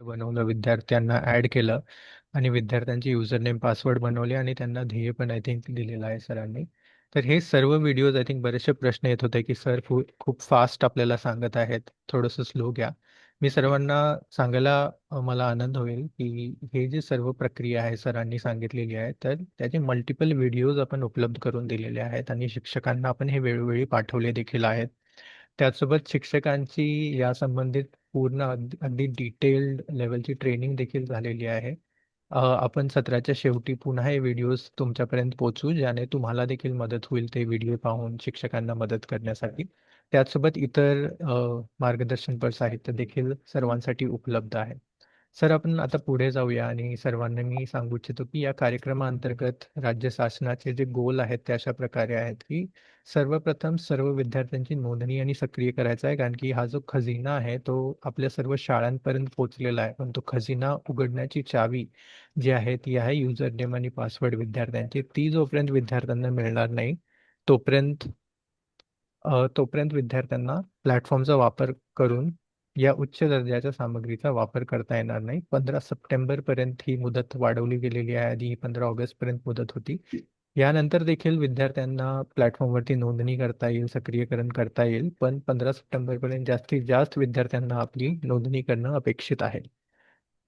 बनवलं, विद्यार्थ्यांना ॲड केलं आणि विद्यार्थ्यांचे युजर नेम पासवर्ड बनवले आणि त्यांना ध्येय पण आय थिंक दिलेलं आहे सरांनी. तर हे सर्व व्हिडिओज आय थिंक बरेचसे प्रश्न येत होते की सर खूप फास्ट आपल्याला सांगत आहेत, थोडंसं स्लो घ्या. मी सर्वांना सांगायला मला आनंद होईल की हे जे सर्व प्रक्रिया आहे सरांनी सांगितलेली आहे, तर त्याचे मल्टिपल व्हिडिओज आपण उपलब्ध करून दिलेले आहेत आणि शिक्षकांना आपण हे वेळोवेळी पाठवले देखील आहेत. त्याचसोबत शिक्षकांची या संबंधित पूर्ण अगदी डिटेल्ड लेवलची ट्रेनिंग देखील झालेली आहे. आपण सत्राच्या शेवटी पुन्हा हे व्हिडिओज तुमच्यापर्यंत पोहोचू, ज्याने तुम्हाला देखील मदत होईल ते व्हिडिओ पाहून शिक्षकांना मदत करण्यासाठी. त्याचसोबत इतर मार्गदर्शनपर साहित्य देखील सर्वांसाठी उपलब्ध आहे. सर, आपण आता पुढे जाऊया आणि सर्वांना मी सांगू इच्छितो की या कार्यक्रमाअंतर्गत राज्य शासनाचे जे गोल आहेत ते अशा प्रकारे आहेत की सर्वप्रथम सर्व विद्यार्थ्यांची नोंदणी आणि सक्रिय करायचा आहे, कारण की हा जो खजिना आहे तो आपल्या सर्व शाळांपर्यंत पोहोचलेला आहे, पण तो खजिना उघडण्याची चावी जी आहे ती आहे युजर नेम आणि पासवर्ड विद्यार्थ्यांची. ती जोपर्यंत विद्यार्थ्यांना मिळणार नाही तोपर्यंत तोपर्यंत विद्यार्थ्यांना प्लॅटफॉर्मचा वापर करून या उच्च दर्जाच्या सामग्रीचा वापर करता येणार नाही. 15 सप्टेंबरपर्यंत ही मुदत वाढवली गेलेली आहे. आधी ही 15 ऑगस्टपर्यंत मुदत होती. यानंतर देखील विद्यार्थ्यांना प्लॅटफॉर्मवरती नोंदणी करता येईल, सक्रियकरण करता येईल, पण 15 सप्टेंबरपर्यंत जास्तीत जास्त विद्यार्थ्यांना आपली नोंदणी करणं अपेक्षित आहे.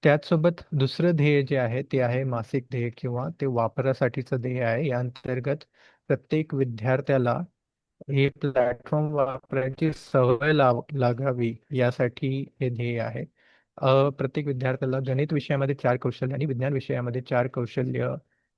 त्याचसोबत दुसरं ध्येय जे आहे ते आहे मासिक ध्येय किंवा ते वापरासाठीचं ध्येय आहे. या अंतर्गत प्रत्येक विद्यार्थ्याला हे प्लॅटफॉर्म वापरायची सवय लागावी यासाठी हे ध्येय आहे. प्रत्येक विद्यार्थ्याला गणित विषयामध्ये 4 कौशल्य आणि विज्ञान विषयामध्ये 4 कौशल्य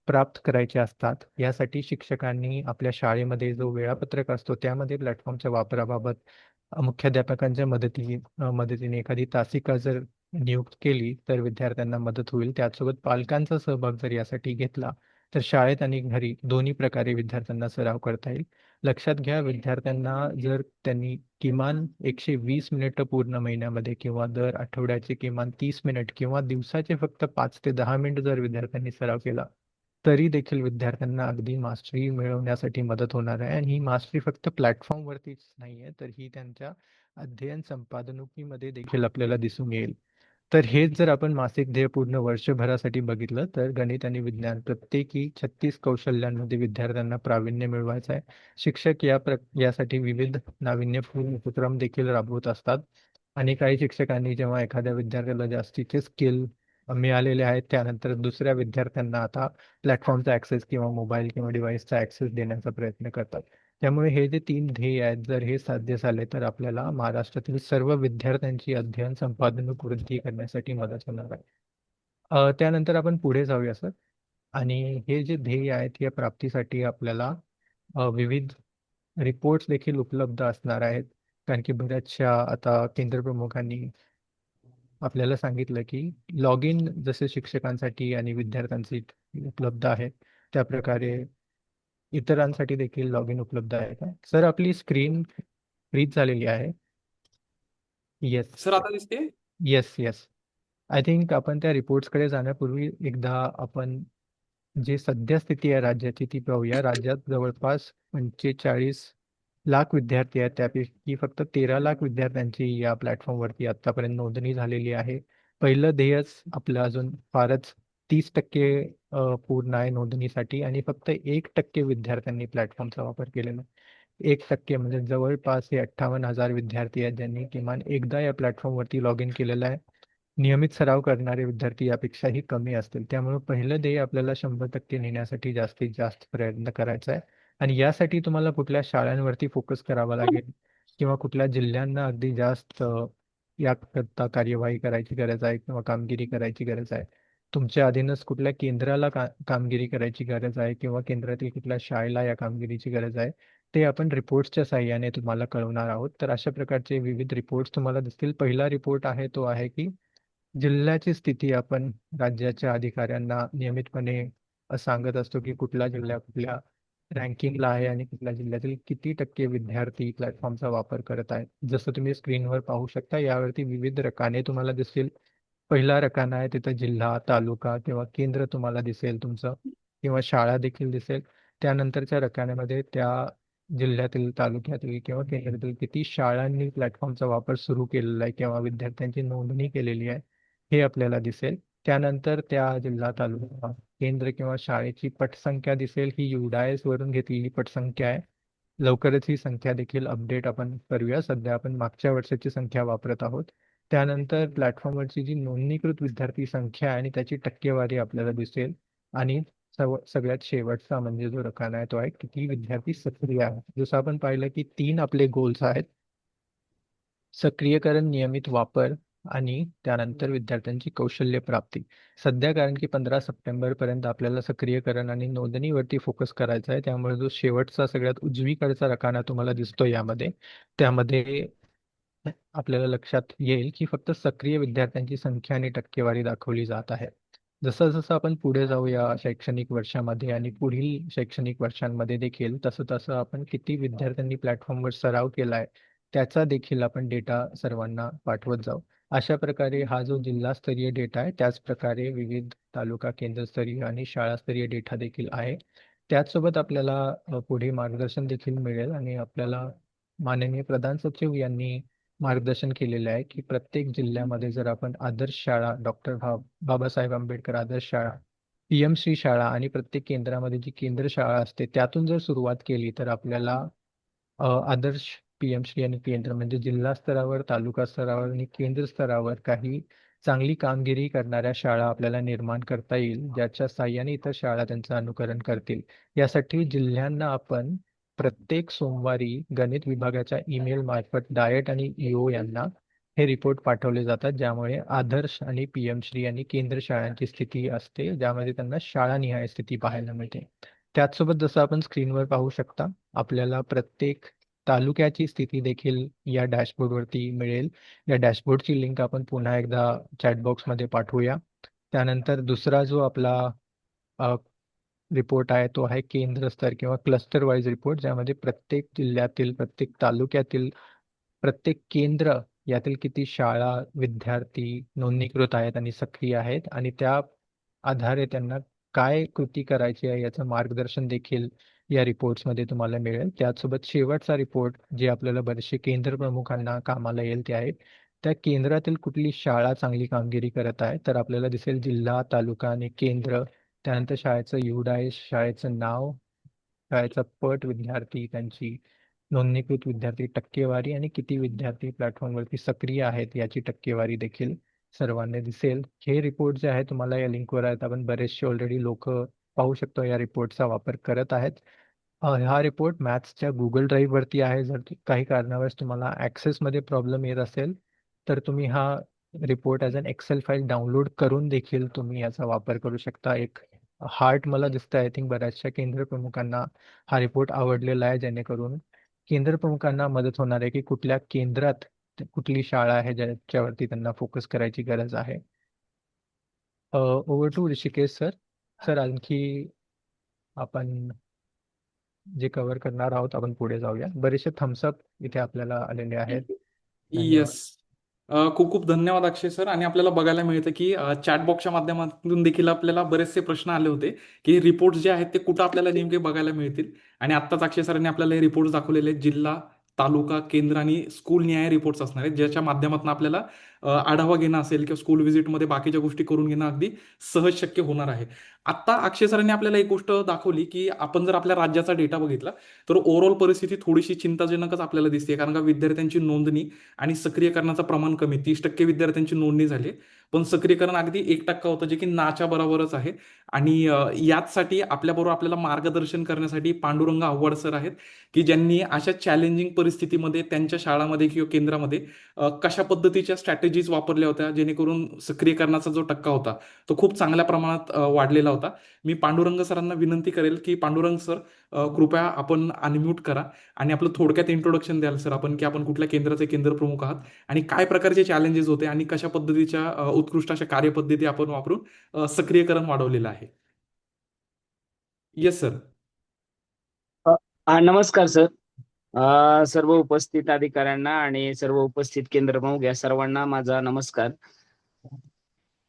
प्राप्त करायचे असतात. यासाठी शिक्षकांनी आपल्या शाळेमध्ये जो वेळापत्रक असतो त्यामध्ये प्लॅटफॉर्मच्या वापराबाबत मुख्याध्यापकांच्या मदतीने एखादी तासिका जर नियुक्त केली तर विद्यार्थ्यांना मदत होईल. त्याचसोबत पालकांचा सहभाग जर यासाठी घेतला तर शाळेत आणि घरी दोन्ही प्रकारे विद्यार्थ्यांना सराव करता येईल. लक्षात घ्या, विद्यार्थ्यांना जर त्यांनी किमान 120 मिनिटं पूर्ण महिन्यामध्ये किंवा दर आठवड्याचे किमान 30 मिनिट किंवा दिवसाचे फक्त 5 ते 10 मिनिट जर विद्यार्थ्यांनी सराव केला तरी देखील विद्यार्थ्यांना अगदी मास्टरी मिळवण्यासाठी मदत होणार आहे. आणि ही मास्टरी फक्त प्लॅटफॉर्मवरतीच नाही आहे, तर ही त्यांच्या अध्ययन संपादनामध्ये देखील आपल्याला दिसून येईल. तर हेच जर आपण मासिक ध्येय पूर्ण वर्षभरासाठी बघितलं तर गणित आणि विज्ञान प्रत्येकी 36 कौशल्यांमध्ये विद्यार्थ्यांना प्रावीण्य मिळवायचं आहे. शिक्षक यासाठी विविध नाविन्यपूर्ण उपक्रम देखील राबवत असतात. आणि काही शिक्षकांनी जेव्हा एखाद्या विद्यार्थ्याला जास्तीचे स्किल मिळालेले आहेत त्यानंतर दुसऱ्या विद्यार्थ्यांना आता प्लॅटफॉर्मचा ॲक्सेस किंवा मोबाईल किंवा डिव्हाइसचा ॲक्सेस देण्याचा प्रयत्न करतात. त्यामुळे हे जे 3 ध्येय आहेत, जर हे साध्य झाले तर आपल्याला महाराष्ट्रातील सर्व विद्यार्थ्यांची अध्ययन संपादन वृद्धी करण्यासाठी मदत होणार आहे. त्यानंतर आपण पुढे जाऊया सर. आणि हे जे ध्येय आहेत या प्राप्तीसाठी आपल्याला विविध रिपोर्ट्स देखील उपलब्ध असणार आहेत. कारण की बऱ्याचशा आता केंद्रप्रमुखांनी आपल्याला सांगितलं की लॉग इन जसे शिक्षकांसाठी आणि विद्यार्थ्यांसाठी उपलब्ध आहे त्याप्रकारे इतरांसाठी देखील लॉग इन उपलब्ध आहे का सर? आपली स्क्रीन फ्रीज झालेली आहे. येस. सर आता दिसते. Yes, yes. आय थिंक आपण त्या रिपोर्ट्सकडे जाण्यापूर्वी एकदा आपण जी सद्यस्थिती आहे राज्याची ती पाहूया. राज्यात जवळपास 45 लाख विद्यार्थी आहेत. त्यापैकी फक्त 13 लाख विद्यार्थ्यांची या प्लॅटफॉर्मवरती आत्तापर्यंत नोंदणी झालेली आहे. पहिलं ध्येयच आपलं अजून फारच 30% पूर्ण आहे नोंदणीसाठी आणि फक्त 1% विद्यार्थ्यांनी प्लॅटफॉर्मचा वापर केलेला आहे. 1% म्हणजे जवळपास हे 58,000 विद्यार्थी आहेत ज्यांनी किमान एकदा या प्लॅटफॉर्मवरती लॉग इन केलेलं आहे. नियमित सराव करणारे विद्यार्थी यापेक्षाही कमी असतील. त्यामुळे पहिलं ध्येय आपल्याला 100% नेण्यासाठी जास्तीत जास्त प्रयत्न करायचा आहे. आणि यासाठी तुम्हाला कुठल्या शाळांवरती फोकस करावा लागेल किंवा कुठल्या जिल्ह्यांना अगदी जास्त याकरता कार्यवाही करायची गरज आहे किंवा कामगिरी करायची गरज आहे. तुमच्या अधीनच कुठल्या केंद्राला कामगिरी करायची गरज आहे किंवा केंद्रातील कुठल्या शाळेला या कामगिरीची गरज आहे, ते आपण रिपोर्ट्सच्या साहाय्याने तुम्हाला कळवणार आहोत. तर अशा प्रकारचे विविध रिपोर्ट्स तुम्हाला दिसतील. पहिला रिपोर्ट आहे तो आहे की जिल्ह्याची स्थिती आपण राज्याच्या अधिकाऱ्यांना नियमितपणे सांगत असतो की कुठला जिल्हा कुठल्या रँकिंगला आहे आणि कुठल्या जिल्ह्यातील किती टक्के विद्यार्थी प्लॅटफॉर्मचा वापर करत आहेत. जसं तुम्ही स्क्रीनवर पाहू शकता यावरती विविध रकाने तुम्हाला दिसतील. पहिला रकाना आहे तिथं जिल्हा, तालुका किंवा केंद्र तुम्हाला दिसेल तुमचं किंवा शाळा देखील दिसेल. त्यानंतरच्या रकान्यामध्ये त्या जिल्ह्यातील, तालुक्यातील किंवा केंद्रातील किती शाळांनी प्लॅटफॉर्मचा वापर सुरू केलेला आहे किंवा विद्यार्थ्यांची नोंदणी केलेली आहे हे आपल्याला दिसेल. त्यानंतर त्या जिल्हा तालुका केंद्र किंवा शाळेची पटसंख्या दिसेल. ही UDIS वरून घेतलेली पटसंख्या आहे. लवकरच ही संख्या देखील अपडेट आपण करूया. सध्या आपण मागच्या वर्षाची संख्या वापरत आहोत. त्यानंतर प्लॅटफॉर्मवरची जी नोंदणीकृत विद्यार्थी संख्या आहे आणि त्याची टक्केवारी आपल्याला दिसेल. आणि सगळ्यात शेवटचा म्हणजे जो रकाना आहे तो आहे किती विद्यार्थी सक्रिय आहे. जसं आपण पाहिलं की 3 आपले गोल्स आहेत: सक्रियकरण, नियमित वापर आणि त्यानंतर विद्यार्थ्यांची कौशल्य प्राप्ती. सध्या कारण की 15 सप्टेंबर पर्यंत आपल्याला सक्रियकरण आणि नोंदणीवरती फोकस करायचा आहे, त्यामुळे जो शेवटचा सगळ्यात उजवीकडचा रकाना तुम्हाला दिसतो यामध्ये, त्यामध्ये आपल्याला लक्षात येईल की फक्त सक्रिय विद्यार्थ्यांची संख्या आणि टक्केवारी दाखवली जात आहे. जसं जसं आपण पुढे जाऊ या शैक्षणिक वर्षामध्ये आणि पुढील शैक्षणिक वर्षांमध्ये देखील, तसं तसं आपण किती विद्यार्थ्यांनी प्लॅटफॉर्मवर सराव केला आहे त्याचा देखील आपण डेटा सर्वांना पाठवत जाऊ. अशा प्रकारे हा जो जिल्हास्तरीय डेटा आहे, त्याच प्रकारे विविध तालुका केंद्रस्तरीय आणि शाळास्तरीय डेटा देखील आहे. त्याचसोबत आपल्याला पुढे मार्गदर्शन देखील मिळेल आणि आपल्याला माननीय प्रधान सचिव यांनी मार्गदर्शन केलेले आहे की प्रत्येक जिल्ह्यामध्ये जर आपण आदर्श शाळा, बाबासाहेब आंबेडकर आदर्श शाळा, PMश्री शाळा आणि प्रत्येक केंद्रामध्ये जी केंद्र शाळा असते त्यातून जर सुरुवात केली तर आपल्याला आदर्श, PMश्री आणि केंद्र म्हणजे जिल्हा स्तरावर, तालुका स्तरावर आणि केंद्र स्तरावर काही चांगली कामगिरी करणाऱ्या शाळा आपल्याला निर्माण करता येईल, ज्याच्या साहाय्याने इतर शाळा त्यांचं अनुकरण करतील. यासाठी जिल्ह्यांना आपण प्रत्येक सोमवारी गणित विभागाच्या ईमेल मार्फत डायट आणि EO यांना हे रिपोर्ट पाठवले जातात, ज्यामुळे आदर्श आणि PMश्री आणि केंद्र शाळांची स्थिती असते, ज्यामध्ये त्यांना शाळानिहाय स्थिती पाहायला मिळते. त्याचसोबत जसं आपण स्क्रीनवर पाहू शकता, आपल्याला प्रत्येक तालुक्याची स्थिती देखील या डॅशबोर्डवरती मिळेल. या डॅशबोर्डची लिंक आपण पुन्हा एकदा चॅटबॉक्समध्ये पाठवूया. त्यानंतर दुसरा जो आपला रिपोर्ट आहे तो आहे केंद्र स्तर किंवा क्लस्टर वाईज रिपोर्ट, ज्यामध्ये प्रत्येक जिल्ह्यातील, प्रत्येक तालुक्यातील, प्रत्येक केंद्र यातील किती शाळा, विद्यार्थी नोंदणीकृत आहेत आणि सक्रिय आहेत आणि त्या आधारे त्यांना काय कृती करायची आहे याचं मार्गदर्शन देखील या रिपोर्ट्समध्ये तुम्हाला मिळेल. त्याचसोबत शेवटचा रिपोर्ट जे आपल्याला बरेचसे केंद्र प्रमुखांना कामाला येईल ते आहे त्या केंद्रातील कुठली शाळा चांगली कामगिरी करत आहे. तर आपल्याला दिसेल जिल्हा, तालुका आणि केंद्र, त्यानंतर शाळेचं UDIS, शाळेचं नाव, शाळेचा पट, विद्यार्थी, त्यांची नोंदणीकृत विद्यार्थी टक्केवारी आणि किती विद्यार्थी प्लॅटफॉर्मवरती सक्रिय आहेत याची टक्केवारी देखील सर्वांना दिसेल. हे रिपोर्ट जे आहे तुम्हाला या लिंकवर आहेत. आपण बरेचसे ऑलरेडी लोक पाहू शकतो या रिपोर्टचा वापर करत आहेत. हा रिपोर्ट मॅथ्सच्या गुगल ड्राईव्हवरती आहे. जर काही कारणावश तुम्हाला ॲक्सेसमध्ये प्रॉब्लेम येत असेल तर तुम्ही हा report as an excel file download करून देखील तुम्ही याचा वापर करू शकता. एक हार्ट मला दिसतं, आय थिंक बऱ्याचशा केंद्र प्रमुखांना हा रिपोर्ट आवडलेला आहे, जेणेकरून केंद्र प्रमुखांना मदत होणार आहे की कुठल्या केंद्रात कुठली शाळा आहे ज्याच्यावरती त्यांना फोकस करायची गरज आहे. Over to Rishikesh sir. Sir आणखी आपण जे कव्हर करणार आहोत आपण पुढे जाऊया. बरेचसे थम्सअप इथे आपल्याला आलेले आहेत. धन्यवाद. येस. खूप खूप धन्यवाद अक्षय सर. आणि आपल्याला बघायला मिळतं की चॅटबॉक्सच्या माध्यमातून देखील आपल्याला बरेचसे प्रश्न आले होते की रिपोर्ट्स जे आहेत ते कुठं आपल्याला नेमके बघायला मिळतील. आणि आत्ताच अक्षय सरांनी आपल्याला हे रिपोर्ट्स दाखवलेले आहेत. जिल्हा, तालुका, केंद्र आणि स्कूल निहाय रिपोर्ट्स असणार आहेत, ज्याच्या माध्यमातून आपल्याला आढावा घेणं असेल किंवा स्कूल व्हिजिटमध्ये बाकीच्या गोष्टी करून घेणं अगदी सहज शक्य होणार आहे. आत्ता अक्षय सरांनी आपल्याला एक गोष्ट दाखवली की आपण जर आपल्या राज्याचा डेटा बघितला तर ओव्हरऑल परिस्थिती थोडीशी चिंताजनकच आपल्याला दिसते. कारण का विद्यार्थ्यांची नोंदणी आणि सक्रियकरणाचं प्रमाण कमी, 30% विद्यार्थ्यांची नोंदणी झाली, पण सक्रियकरण अगदी 1% होतं, जे की नाच्या बरोबरच आहे. आणि याचसाठी आपल्याबरोबर आपल्याला मार्गदर्शन करण्यासाठी पांडुरंग आव्हाड सर आहेत, की ज्यांनी अशा चॅलेंजिंग परिस्थितीमध्ये त्यांच्या शाळामध्ये किंवा केंद्रामध्ये कशा पद्धतीच्या स्ट्रॅटेजीज वापरल्या होत्या, जेणेकरून सक्रियकरणाचा जो टक्का होता तो खूप चांगल्या प्रमाणात वाढलेला होता. मी पांडुरंग सरांना विनंती करेल की पांडुरंग सर, कृपया आपण अनम्यूट करा आणि आपलं थोडक्यात इंट्रोडक्शन द्याल सर आपण, की आपण कुठल्या केंद्राचे केंद्र प्रमुख आहात आणि काय प्रकारचे चॅलेंजेस होते आणि कशा पद्धतीच्या उत्कृष्ट अशा कार्यपद्धती आपण वापरून सक्रियकरण वाढवलेलं आहे. Yes sir. नमस्कार सर. सर्व उपस्थित अधिकाऱ्यांना आणि सर्व उपस्थित केंद्र प्रमुख या सर्वांना माझा नमस्कार.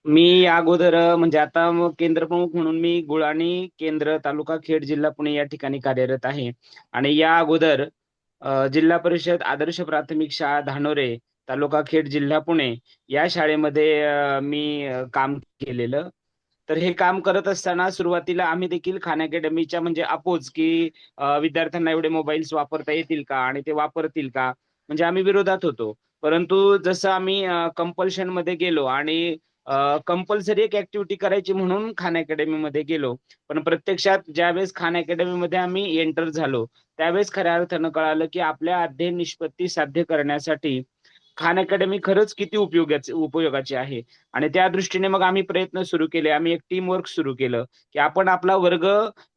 मी अगोदर म्हणजे आता केंद्र प्रमुख म्हणून मी गुळाणी केंद्र तालुका खेड जिल्हा पुणे या ठिकाणी कार्यरत आहे. आणि या अगोदर जिल्हा परिषद आदर्श प्राथमिक शाळा धानोरे तालुका खेड, जिल्हा पुणे या शाळेमध्ये मी काम केलेलं. तर हे काम करत असताना सुरुवातीला आम्ही देखील खान अकॅडमीच्या म्हणजे अपोज की विद्यार्थ्यांना एवढे मोबाईल्स वापरता येतील का आणि ते वापरतील का, म्हणजे आम्ही विरोधात होतो. परंतु जसं आम्ही कंपल्शन मध्ये गेलो आणि कंपल्सरी एक ऍक्टिव्हिटी करायची म्हणून खान अकॅडमीमध्ये गेलो. पण प्रत्यक्षात ज्यावेळेस खान अकॅडमीमध्ये आम्ही एंटर झालो, त्यावेळेस खऱ्या अर्थानं कळालं की आपल्या अध्ययन निष्पत्ती साध्य करण्यासाठी खान अकॅडमी खरंच किती उपयोगाची आहे. आणि त्या दृष्टीने मग आम्ही प्रयत्न सुरू केले. आम्ही एक टीम वर्क सुरू केलं, की आपण आपला वर्ग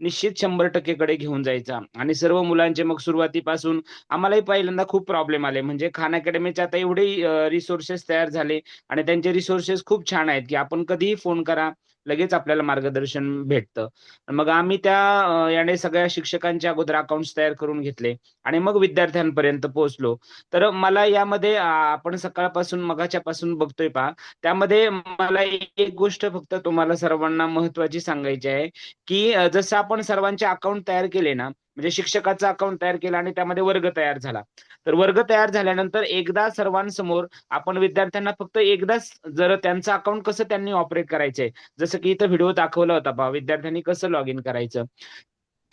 निश्चित 100% कडे घेऊन जायचा आणि सर्व मुलांचे मग सुरुवातीपासून आम्हालाही पहिल्यांदा खूप प्रॉब्लेम आले. म्हणजे खान अकॅडमीचे आता एवढे रिसोर्सेस तयार झाले आणि त्यांचे रिसोर्सेस खूप छान आहेत, की आपण कधीही फोन करा, लगेच आपल्याला मार्गदर्शन भेटतं. मग आम्ही त्या याने सगळ्या शिक्षकांच्या अगोदर अकाउंट्स तयार करून घेतले आणि मग विद्यार्थ्यांपर्यंत पोहोचलो. तर मला यामध्ये आपण सकाळपासून मगाच्या पासून बघतोय पहा, त्यामध्ये मला एक गोष्ट फक्त तुम्हाला सर्वांना महत्त्वाची सांगायची आहे, की जसं आपण सर्वांचे अकाउंट तयार केले ना, म्हणजे शिक्षकाचं अकाउंट तयार केलं आणि त्यामध्ये वर्ग तयार झाला. तर वर्ग तयार झाल्यानंतर एकदा सर्वांसमोर आपण विद्यार्थ्यांना फक्त एकदाच जर त्यांचं अकाउंट कसं त्यांनी ऑपरेट करायचंय, जसं की इथं व्हिडिओ दाखवला होता पहा, विद्यार्थ्यांनी कसं लॉग इन करायचं.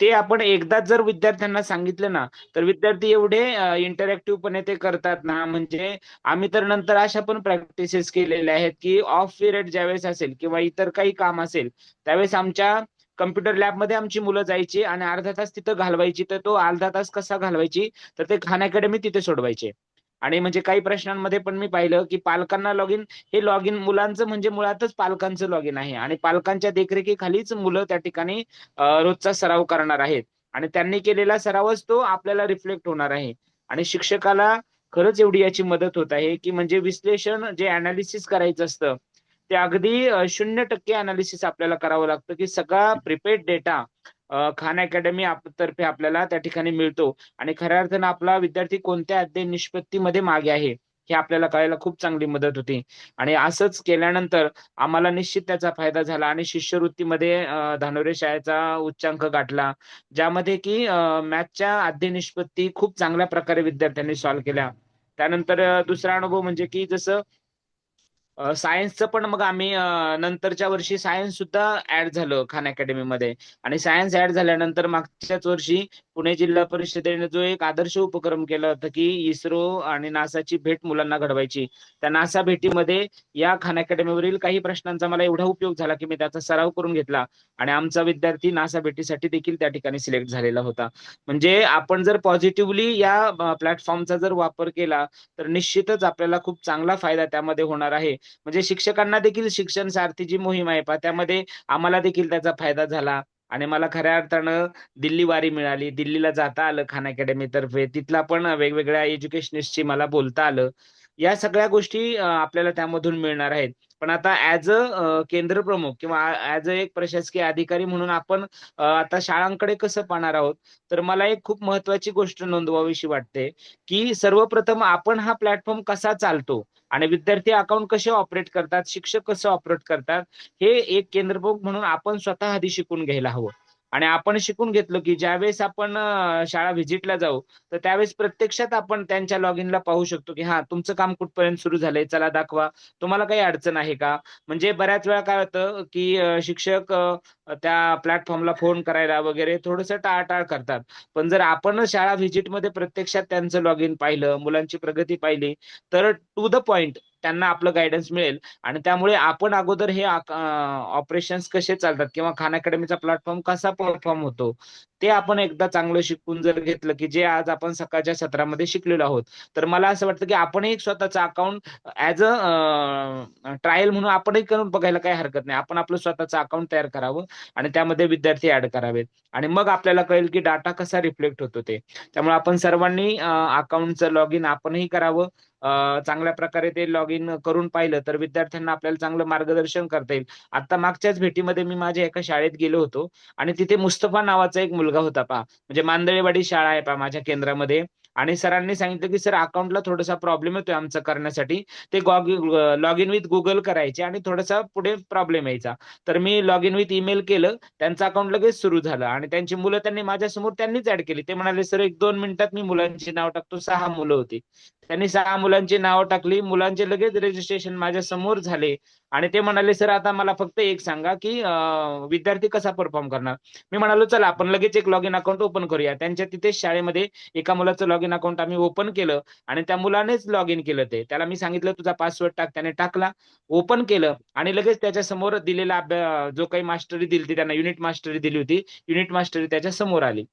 ते आपण एकदाच जर विद्यार्थ्यांना सांगितलं ना, तर विद्यार्थी एवढे इंटरॅक्टिव्हपणे ते करतात ना, म्हणजे आम्ही तर नंतर अशा पण प्रॅक्टिसेस केलेल्या आहेत, की ऑफ पिरियड ज्यावेळेस असेल किंवा इतर काही काम असेल, त्यावेळेस आमच्या कॉम्प्युटर लॅबमध्ये आमची मुलं जायची आणि अर्धा तास तिथं घालवायची. तर तो अर्धा तास कसा घालवायची, तर ते खान अकॅडमी तिथे सोडवायचे. आणि म्हणजे काही प्रश्नांमध्ये पण मी पाहिलं, की पालकांना लॉगिन हे लॉगिन मुलांचं म्हणजे मुळातच पालकांचं लॉगिन आहे आणि पालकांच्या देखरेखीखालीच मुलं त्या ठिकाणी रोजचा सराव करणार आहेत आणि त्यांनी केलेला सरावच तो आपल्याला रिफ्लेक्ट होणार आहे. आणि शिक्षकाला खरंच एवढी याची मदत होत आहे, की म्हणजे विश्लेषण जे एनालिसिस करायचं असतं, ते अगदी 0% एनालिसिस आपल्याला करावं लागतं, की सगळा प्रिपेर्ड डेटा खान अकॅडमी तर्फे आपल्याला त्या ठिकाणी मिळतो आणि खऱ्या अर्थानं आपला विद्यार्थी कोणत्या अध्ययन निष्पत्तीमध्ये मागे आहे, हे आपल्याला कळायला खूप चांगली मदत होती. आणि असंच केल्यानंतर आम्हाला निश्चित त्याचा फायदा झाला आणि शिष्यवृत्तीमध्ये धानोरे शाळेचा उच्चांक गाठला. ज्यामध्ये की मॅथ्सच्या अध्ययन निष्पत्ती खूप चांगल्या प्रकारे विद्यार्थ्यांनी सॉल्व्ह केल्या. त्यानंतर दुसरा अनुभव म्हणजे की जसं सायन्सचं पण मग आम्ही नंतरच्या वर्षी सायन्स सुद्धा ऍड झालं खान अकॅडमीमध्ये आणि सायन्स ऍड झाल्यानंतर मागच्याच वर्षी पुणे जिल्हा परिषदेने जो एक आदर्श उपक्रम केला होता, की इस्रो आणि नासाची भेट मुलांना घडवायची. त्या नासा भेटीमध्ये या खान अकॅडमीवरील काही प्रश्नांचा मला एवढा उपयोग झाला, की मी त्याचा सराव करून घेतला आणि आमचा विद्यार्थी नासा भेटीसाठी देखील त्या ठिकाणी सिलेक्ट झालेला होता. म्हणजे आपण जर पॉझिटिव्हली या प्लॅटफॉर्मचा जर वापर केला, तर निश्चितच आपल्याला खूप चांगला फायदा त्यामध्ये होणार आहे. म्हणजे शिक्षकांना देखील शिक्षण सारथी जी मोहीम आहे पहा, त्यामध्ये आम्हाला देखील त्याचा फायदा झाला आणि मला खऱ्या अर्थानं दिल्ली वारी मिळाली. दिल्लीला जाता आलं खान अकॅडमीतर्फे. तिथला पण वेगवेगळ्या एज्युकेशनिस्टशी मला बोलता आलं. या सगळ्या गोष्टी आपल्याला त्यामधून मिळणार आहेत. पण आता ॲज अ केंद्रप्रमुख किंवा ॲज अ एक प्रशासकीय अधिकारी म्हणून आपण आता शाळांकडे कसं पाहणार आहोत, तर मला एक खूप महत्त्वाची गोष्ट नोंदवावीशी वाटते, की सर्वप्रथम आपण हा प्लॅटफॉर्म कसा चालतो आणि विद्यार्थी अकाउंट कसे ऑपरेट करतात, शिक्षक कसं ऑपरेट करतात, हे एक केंद्रप्रमुख म्हणून आपण स्वतः आधी शिकून घ्यायला हवं. आणि आपण शिकून घेतलं, की ज्यावेळेस आपण शाळा व्हिजिटला जाऊ, तर त्यावेळेस प्रत्यक्षात आपण त्यांच्या लॉगिनला पाहू शकतो, की हां, तुमचं काम कुठपर्यंत सुरू झालंय, चला दाखवा. तुम्हाला काही अडचण आहे का? म्हणजे बऱ्याच वेळा काय होतं, की शिक्षक त्या प्लॅटफॉर्मला फोन करायला वगैरे थोडंसं टाळाटाळ करतात. पण जर आपण शाळा व्हिजिटमध्ये प्रत्यक्षात त्यांचं लॉगिन पाहिलं, मुलांची प्रगती पाहिली, तर टू द पॉइंट त्यांना आपलं गाईडन्स मिळेल आणि त्यामुळे आपण अगोदर हे ऑपरेशन्स कसे चालतात किंवा खान अकॅडमीचा प्लॅटफॉर्म कसा परफॉर्म होतो, ते आपण एकदा चांगलं शिकून जर घेतलं, की जे आज आपण सकाळच्या सत्रामध्ये शिकलेलो आहोत. तर मला असं वाटतं, की आपणही एक स्वतःचं अकाउंट ॲज ट्रायल म्हणून आपणही करून बघायला काही हरकत नाही. आपण आपलं स्वतःचं अकाउंट तयार करावं आणि त्यामध्ये विद्यार्थी ॲड करावेत आणि मग आपल्याला कळेल, की डाटा कसा रिफ्लेक्ट होतो ते. त्यामुळे आपण सर्वांनी अकाउंटचं लॉगिन आपणही करावं. चांगल्या प्रकारे ते लॉग इन करून पाहिलं तर विद्यार्थ्यांना आपल्याला चांगलं मार्गदर्शन करता येईल. आता मागच्याच भेटीमध्ये मी माझ्या एका शाळेत गेलो होतो आणि तिथे मुस्तफा नावाचा एक मुलगा होता पहा. म्हणजे मांदळेवाडी शाळा आहे पहा माझ्या केंद्रामध्ये आणि सरांनी सांगितलं की सर अकाउंटला थोडासा प्रॉब्लेम येतोय आमचा करण्यासाठी. ते लॉग इन विथ गुगल करायचे आणि थोडासा पुढे प्रॉब्लेम यायचा. तर मी लॉग इन विथ ईमेल केलं, त्यांचं अकाउंट लगेच सुरू झालं आणि त्यांची मुलं त्यांनी माझ्यासमोर त्यांनीच ऍड केली. ते म्हणाले सर 1-2 मिनिटात मी मुलांची नाव टाकतो. 6 मुलं होती. त्यांनी 6 मुलांची नावं टाकली. मुलांचे लगेच रजिस्ट्रेशन माझ्या समोर झाले आणि ते म्हणाले सर आता मला फक्त एक सांगा की विद्यार्थी कसा परफॉर्म करणार. मी म्हणालो चला आपण लगेच एक लॉग इन अकाउंट ओपन करूया. त्यांच्या तिथेच शाळेमध्ये एका मुलाचं लॉग इन अकाउंट आम्ही ओपन केलं आणि त्या मुलानेच लॉग इन केलं. ते त्याला मी सांगितलं तुझा पासवर्ड टाक, त्याने टाकला, ओपन केलं आणि लगेच त्याच्या समोर दिलेला जो काही मास्टरी दिली होती त्यांना, युनिट मास्टरी दिली होती, युनिट मास्टरी त्याच्या समोर आली.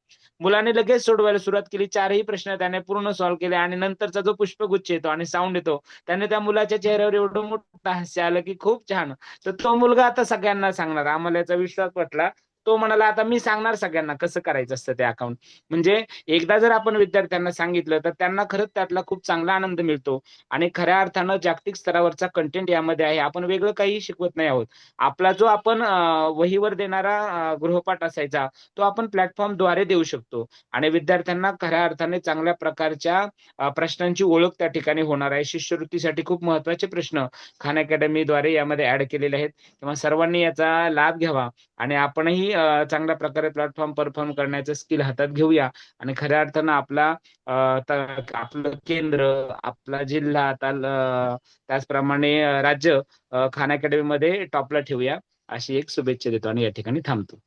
मुलाने लगेच सोडवायला सुरुवात केली. 4ही प्रश्न त्याने पूर्ण सॉल्व्ह केले आणि नंतरचा जो पुष्पगुच्छ येतो आणि साऊंड येतो, त्याने त्या मुलाच्या चेहऱ्यावर एवढं मोठं हास्य आलं की खूप छान. तर तो मुलगा आता सगळ्यांना सांगणार. आम्हाला याचा विश्वास वाटला. तो म्हणाला आता मी सांगणार सगळ्यांना कसं करायचं असतं ते अकाउंट. म्हणजे एकदा जर आपण विद्यार्थ्यांना सांगितलं तर त्यांना खरंच त्यातला खूप चांगला आनंद मिळतो आणि खऱ्या अर्थानं जागतिक स्तरावरचा कंटेंट यामध्ये आहे. आपण वेगळं काही शिकवत नाही आहोत. आपला जो आपण वहीवर देणारा गृहपाठ असायचा तो आपण प्लॅटफॉर्मद्वारे देऊ शकतो आणि विद्यार्थ्यांना खऱ्या अर्थाने चांगल्या प्रकारच्या प्रश्नांची ओळख त्या ठिकाणी होणार आहे. शिष्यवृत्तीसाठी खूप महत्त्वाचे प्रश्न खान अकॅडमीद्वारे यामध्ये ऍड केलेले आहेत. तेव्हा सर्वांनी याचा लाभ घ्यावा आणि आपणही चांगल्या प्रकारे प्लॅटफॉर्म परफॉर्म करण्याचं स्किल हातात घेऊया आणि खऱ्या अर्थानं आपलं केंद्र, आपला जिल्हा, त्याचप्रमाणे राज्य खान अकॅडमीमध्ये टॉपला ठेवूया अशी एक शुभेच्छा देतो आणि या ठिकाणी थांबतो.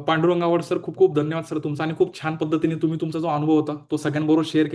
पांडुरंग आवड सर, खूप खूप धन्यवाद सर तुमचा, आणि खूप छान पद्धतीने तुम्ही तुमचा जो अनुभव होता तो सगळ्यांबरोबर शेअर